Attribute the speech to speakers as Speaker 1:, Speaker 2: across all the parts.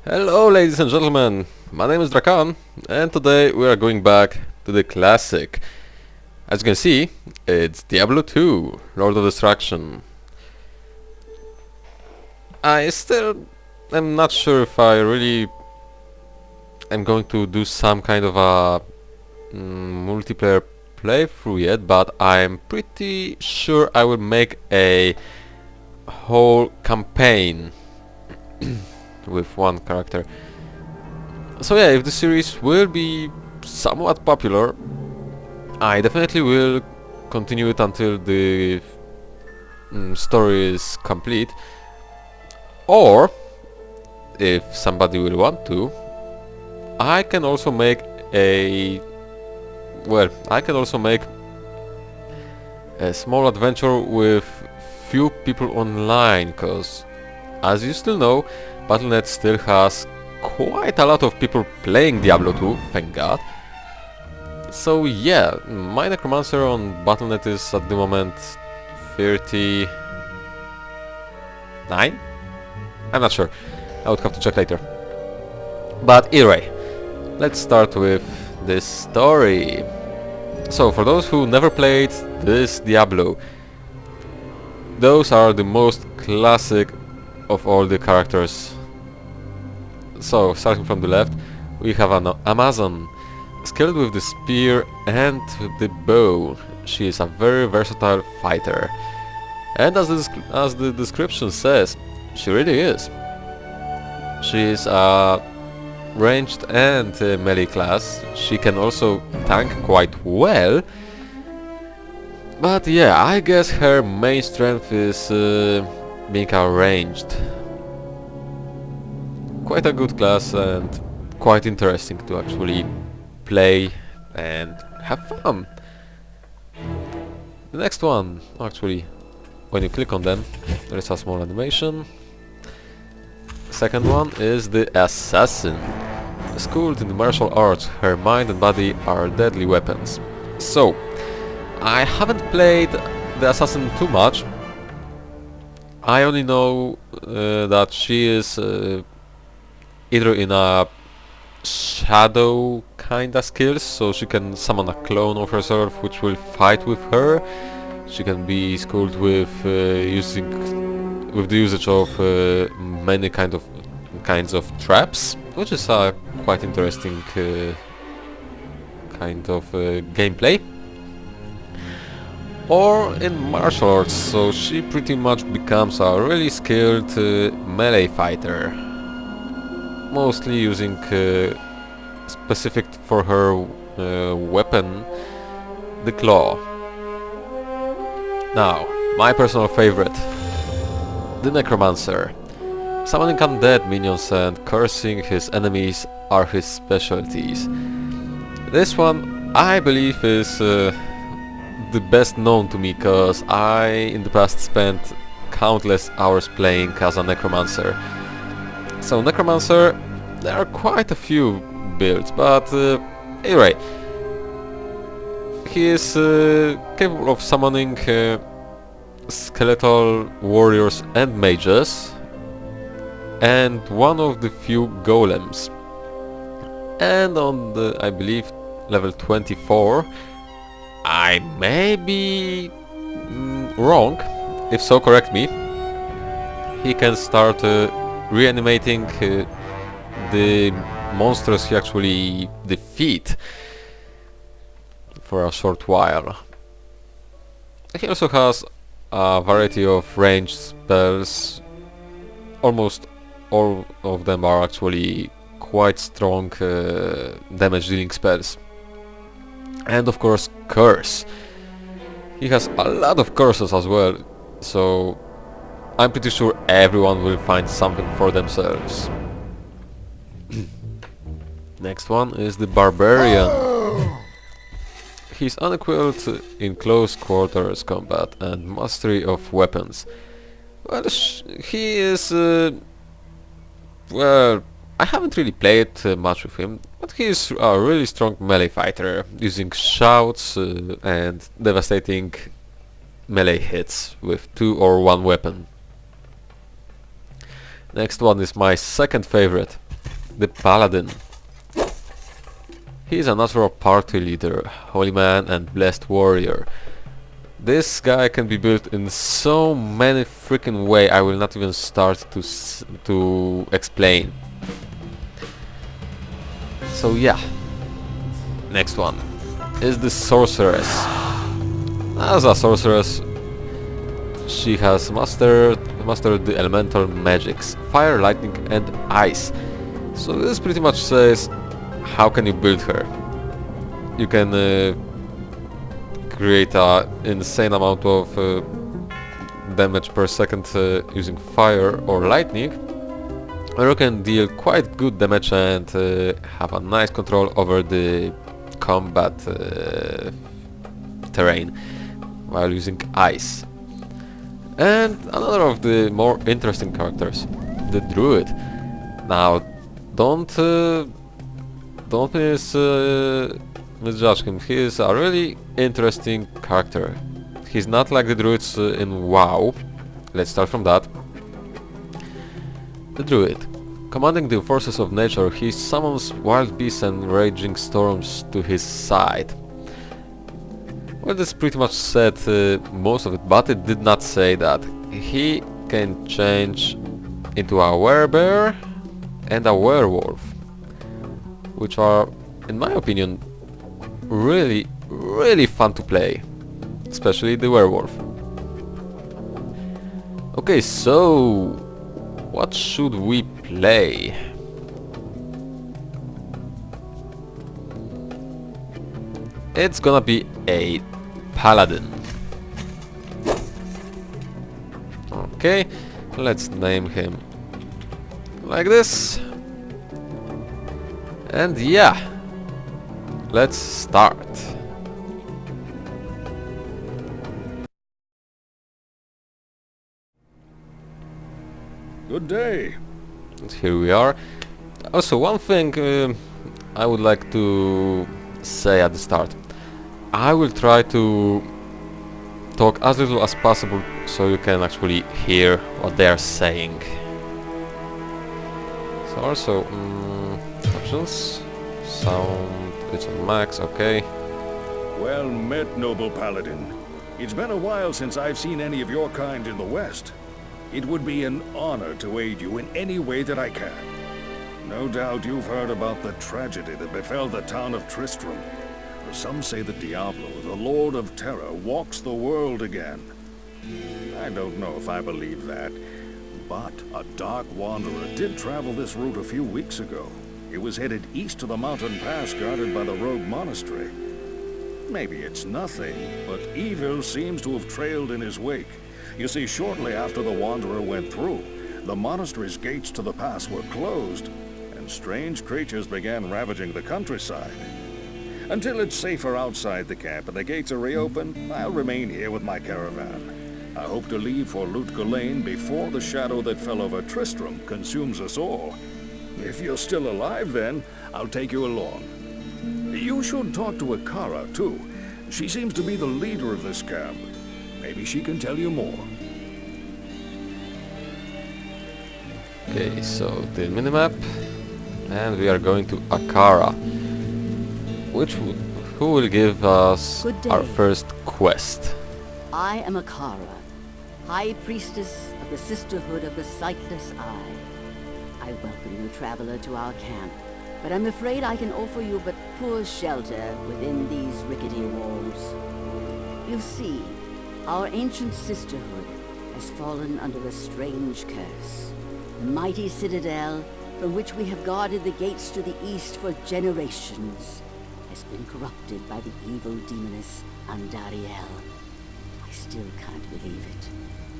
Speaker 1: Hello ladies and gentlemen, my name is Dracaan and today we are going back to the classic. As you can see, it's Diablo 2, Lord of Destruction. I still am not sure if I really am going to do some kind of a multiplayer playthrough yet, but I'm pretty sure I will make a whole campaign with one character. So yeah, if the series will be somewhat popular, I definitely will continue it until the story is complete. Or, if somebody will want to, I can also make a... well, I can also make a small adventure with few people online, cause as you still know, Battle.net still has quite a lot of people playing Diablo 2, thank god. So yeah, my Necromancer on Battle.net is at the moment 39? I'm not sure, I would have to check later. But either way, let's start with this story. So for those who never played this Diablo, those are the most classic of all the characters. So, starting from the left, we have an Amazon, skilled with the spear and the bow. She is a very versatile fighter. And as the description says, she really is. She is a ranged and melee class. She can also tank quite well. But yeah, I guess her main strength is being a ranged. Quite a good class and quite interesting to actually play and have fun. The next one, actually, when you click on them, there is a small animation. Second one is the Assassin. Schooled in the martial arts, her mind and body are deadly weapons. So, I haven't played the Assassin too much. I only know that she is either in a shadow kinda skills, so she can summon a clone of herself which will fight with her. She can be schooled with the usage of many kinds of traps, which is a quite interesting kind of gameplay. Or in martial arts, so she pretty much becomes a really skilled melee fighter, mostly using specific for her weapon, the claw. Now, my personal favorite, the Necromancer. Summoning undead minions and cursing his enemies are his specialties. This one, I believe, is the best known to me, cause I in the past spent countless hours playing as a Necromancer. So Necromancer, there are quite a few builds, but anyway, he is capable of summoning skeletal warriors and mages, and one of the few golems. And on the, I believe, level 24, I may be wrong, if so correct me, he can start reanimating the monsters he actually defeat for a short while. He also has a variety of ranged spells. Almost all of them are actually quite strong damage dealing spells. And of course, curse. He has a lot of curses as well, so I'm pretty sure everyone will find something for themselves. Next one is the Barbarian. He's unequaled in close quarters combat and mastery of weapons. Well, he is... well, I haven't really played much with him, but he is a really strong melee fighter, using shouts and devastating melee hits with 2 or 1 weapon. Next one is my second favorite, the Paladin. He is a natural party leader, holy man and blessed warrior. This guy can be built in so many freaking ways I will not even start to explain. So yeah, next one is the sorceress. As a sorceress, she has mastered the elemental magics, fire, lightning and ice. So this pretty much says how can you build her. You can create an insane amount of damage per second using fire or lightning, or you can deal quite good damage and have a nice control over the combat terrain while using ice. And another of the more interesting characters, the druid. Now, don't misjudge him. He is a really interesting character. He's not like the druids in WoW. Let's start from that. The druid. Commanding the forces of nature, he summons wild beasts and raging storms to his side. Well, this pretty much said most of it, but it did not say that. He can change into a werebear and a werewolf, which are, in my opinion, really fun to play, especially the werewolf. Okay, so what should we play? It's gonna be a paladin. Okay, let's name him like this. And yeah, let's start.
Speaker 2: Good day.
Speaker 1: And here we are. Also, one thing I would like to say at the start. I will try to talk as little as possible so you can actually hear what they are saying. So also, options, sound, it's on max, okay.
Speaker 2: Well met, noble paladin. It's been a while since I've seen any of your kind in the West. It would be an honor to aid you in any way that I can. No doubt you've heard about the tragedy that befell the town of Tristram. Some say that Diablo, the Lord of Terror, walks the world again. I don't know if I believe that, but a dark wanderer did travel this route a few weeks ago. He was headed east to the mountain pass guarded by the rogue monastery. Maybe it's nothing, but evil seems to have trailed in his wake. You see, shortly after the wanderer went through, the monastery's gates to the pass were closed, and strange creatures began ravaging the countryside. Until it's safer outside the camp and the gates are reopened, I'll remain here with my caravan. I hope to leave for Lane before the shadow that fell over Tristram consumes us all. If you're still alive then, I'll take you along. You should talk to Akara too. She seems to be the leader of this camp. Maybe she can tell you more.
Speaker 1: Okay, so the minimap, and we are going to Akara. Who will give us our first quest?
Speaker 3: I am Akara, High Priestess of the Sisterhood of the Sightless Eye. I welcome you, traveler, to our camp, but I'm afraid I can offer you but poor shelter within these rickety walls. You see, our ancient sisterhood has fallen under a strange curse. The mighty citadel, from which we have guarded the gates to the east for generations, has been corrupted by the evil demoness Andariel. I still can't believe it,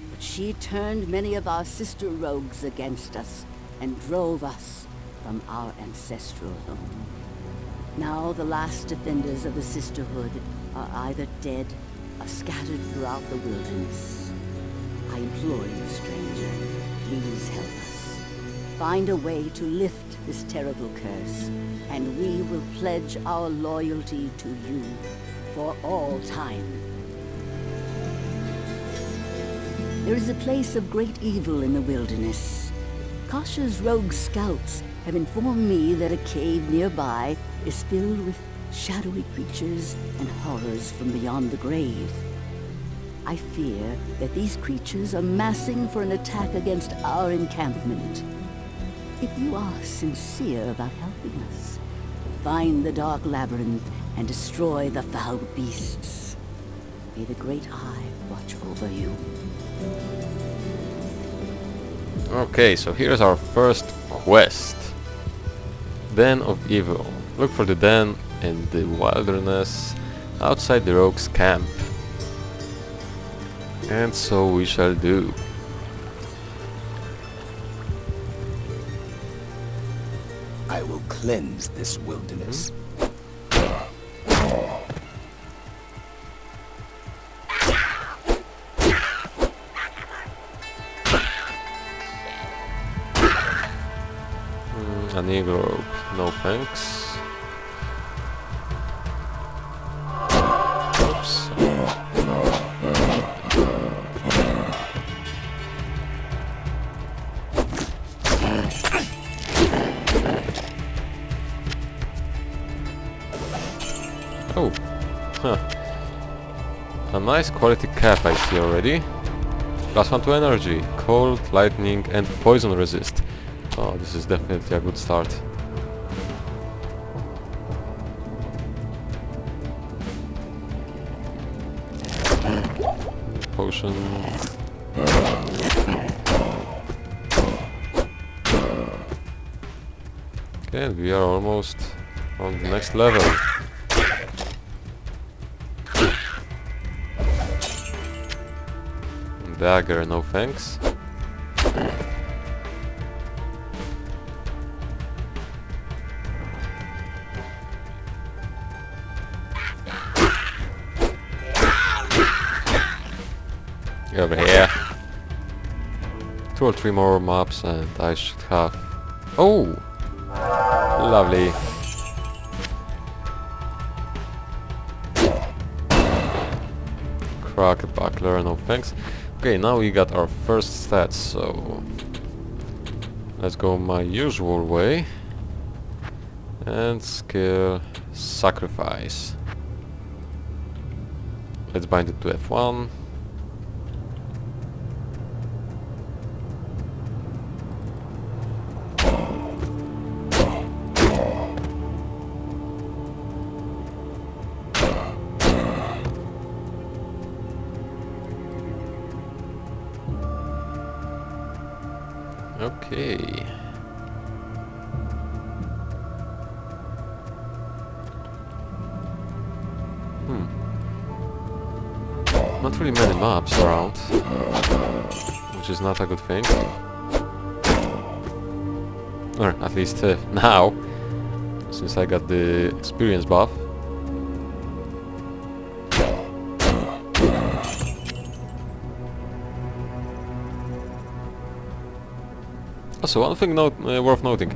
Speaker 3: but she turned many of our sister rogues against us and drove us from our ancestral home. Now the last defenders of the sisterhood are either dead or scattered throughout the wilderness. I implore you, stranger, please help us. Find a way to lift this terrible curse, and we will pledge our loyalty to you for all time. There is a place of great evil in the wilderness. Kasha's rogue scouts have informed me that a cave nearby is filled with shadowy creatures and horrors from beyond the grave. I fear that these creatures are massing for an attack against our encampment. If you are sincere about helping us, find the dark labyrinth and destroy the foul beasts. May the Great Eye watch over you.
Speaker 1: Okay, so here's our first quest. Den of Evil. Look for the den in the wilderness outside the rogue's camp. And so we shall do.
Speaker 4: I will cleanse this wilderness.
Speaker 1: An eagle rope, no thanks. Oops. Oh, huh. A nice quality cap I see already. +1 to energy, cold, lightning and poison resist. Oh, this is definitely a good start. Potion. Okay, we are almost on the next level. Dagger, no thanks. Get over here. 2 or 3 more mobs and I should have... Oh! Lovely. Cracked buckler, no thanks. Okay, now we got our first stats, so... Let's go my usual way. And skill sacrifice. Let's bind it to F1. Okay. Not really many mobs around, which is not a good thing. Or at least now, since I got the experience buff. Also, one thing worth noting.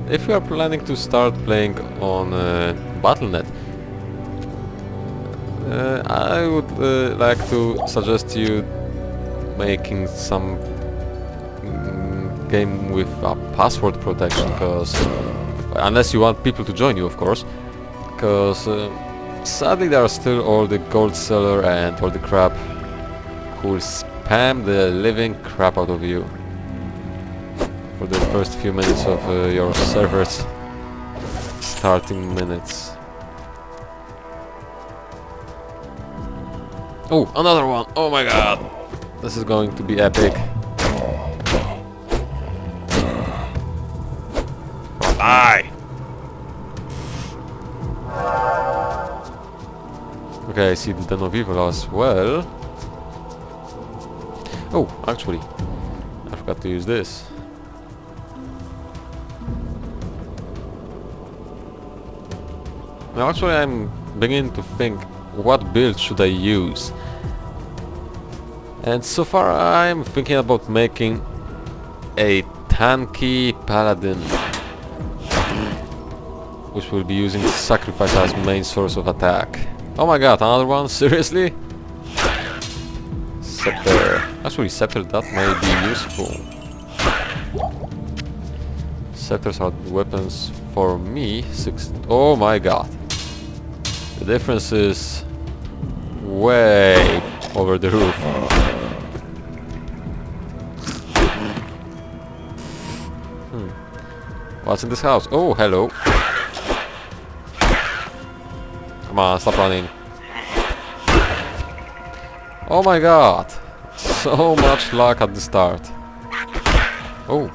Speaker 1: If you are planning to start playing on Battle.net, I would like to suggest you making some game with a password protection, because unless you want people to join you, of course, because sadly there are still all the gold seller and all the crap who will spam the living crap out of you for the first few minutes of your server's starting minutes. Oh, another one! Oh my god! This is going to be epic. Die! Okay, I see the Den of Evil as well. Oh, actually, I forgot to use this. Now actually I'm beginning to think, what build should I use? And so far I'm thinking about making a tanky paladin, which will be using sacrifice as main source of attack. Oh my god, another one? Seriously? Scepter. Actually, scepter, that may be useful. Scepters are weapons for me. Oh my god. The difference is way over the roof. What's in this house? Oh, hello. Come on, stop running. Oh my god. So much luck at the start. Oh.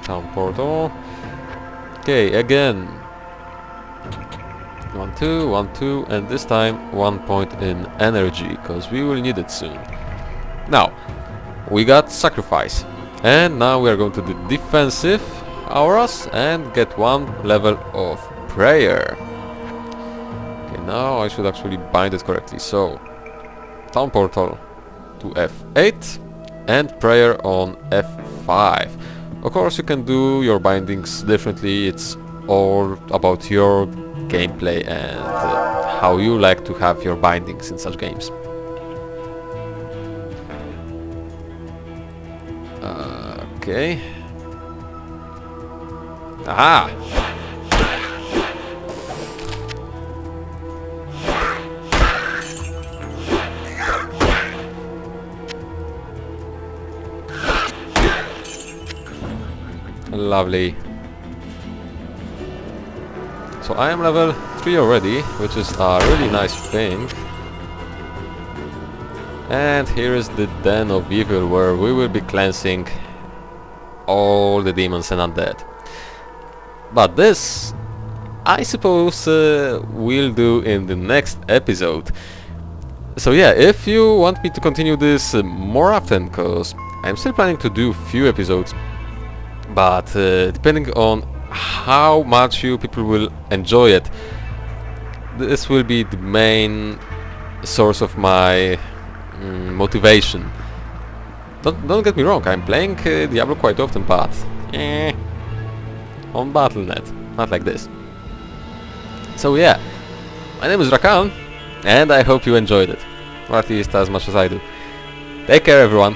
Speaker 1: Town portal. Okay, again. 1, 2, 1, 2, and this time 1 point in energy, because we will need it soon. Now, we got sacrifice. And now we are going to the defensive auras and get 1 level of prayer. Okay, now I should actually bind it correctly. So, town portal to F8 and prayer on F5. Of course you can do your bindings differently, it's all about your gameplay and how you like to have your bindings in such games. Okay. Aha! Lovely. So I am level 3 already, which is a really nice thing. And here is the Den of Evil, where we will be cleansing all the demons and undead. But this, I suppose, we'll do in the next episode. So yeah, if you want me to continue this more often, because I'm still planning to do few episodes, but depending on how much you people will enjoy it, this will be the main source of my motivation. Don't get me wrong, I'm playing Diablo quite often, but on Battle.net, not like this. So yeah, my name is Dracaan, and I hope you enjoyed it, or at least as much as I do. Take care everyone.